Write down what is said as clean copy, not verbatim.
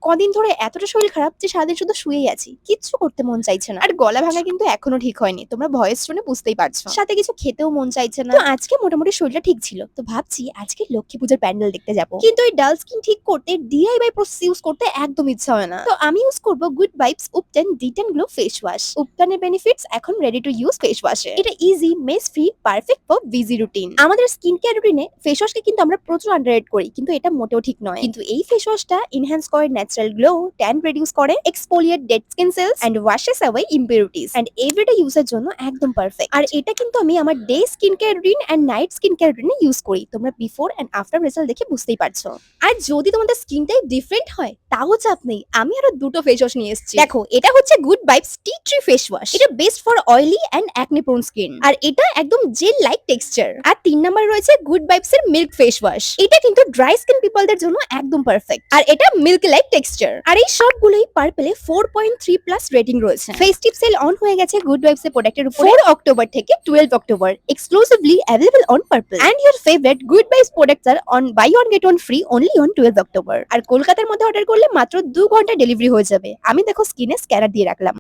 কদিন ধরে এতটা শরীর খারাপ যে সারাদিন শুধু শুয়েই আছি, কিচ্ছু করতে মন চাইছে না। আর গলা ভাঙা কিন্তু এখনো ঠিক হয়নি, তোমরা ভয়েস শুনে বুঝতেই পারছো। সাথে কিছু খেতেও মন চাইছে না। তো আজকে মোটামুটি শরীরটা ঠিক ছিল, তো ভাবছি আজকে লক্ষ্মী পূজার প্যান্ডেল দেখতে যাবো। কিন্তু এই ডাল স্কিন ঠিক করতে ডিআইওয়াই প্রসেস ইউজ করতে একদম ইচ্ছা হয় না। তো আমি ইউজ করব good vibes ubtan detan glow face wash. উপটেনের বেনিফিটস এখন রেডি টু ইউজ ফেস ওয়াশে। এটা easy, mess free, perfect for busy routine. আমাদের স্কিন কেয়ার রুটিনে ফেস ওয়াশকে কিন্তু আমরা প্রচুর আন্ডাররেট করি, কিন্তু এটা মোটেও ঠিক নয়। কিন্তু এই ফেস ওয়াশটা এনহ্যান্স করে ন্যাচারাল গ্লো, ট্যান রিডিউস করে, exfoliate dead skin cells and washes away impurities and everyday ইউজের জন্য একদম পারফেক্ট। আর এটা কিন্তু আমি আমার day skin care routine and night skin care রুটিনে ইউজ করি। তোমরা বিফোর এন্ড আফটার রেজাল্ট দেখে বুঝতেই পারছো। আর যদি তোমাদের স্কিন টাইপ ডিফারেন্ট হয় তাও চাপ নেই, আমি আরো দুটো ফেস ওয়াশ নিয়ে এসেছি। দেখো, এটা হচ্ছে good vibes tea tree face wash. এটা best for oily and acne prone skin, আর এটা একদম জেল লাইক টেক্সচার। আর 3 নাম্বার রয়েছে গুড ভাইবস এর মিল্ক ফেস ওয়াশ। এটা কিন্তু ড্রাই স্কিন পিপলদের জন্য একদম পারফেক্ট, আর এটা মিল্ক লাইক টেক্সচার। আর এই সবগুলোই পার্পলে 4.3 প্লাস রেটিং রয়েছে। ফেস্টিভ সেল অন হয়ে গেছে গুড ভাইবস এর প্রোডাক্টের উপর 4 অক্টোবর থেকে 12 October, exclusively available on Purple. And your favourite good vibes products আর on buy one get one free only on 12 October. আর কলকাতার মধ্যে অর্ডার করলে মাত্র 2 ঘন্টা ডেলিভারি হয়ে যাবে। আমি দেখো স্ক্রিনে স্ক্যানার দিয়ে রাখলাম।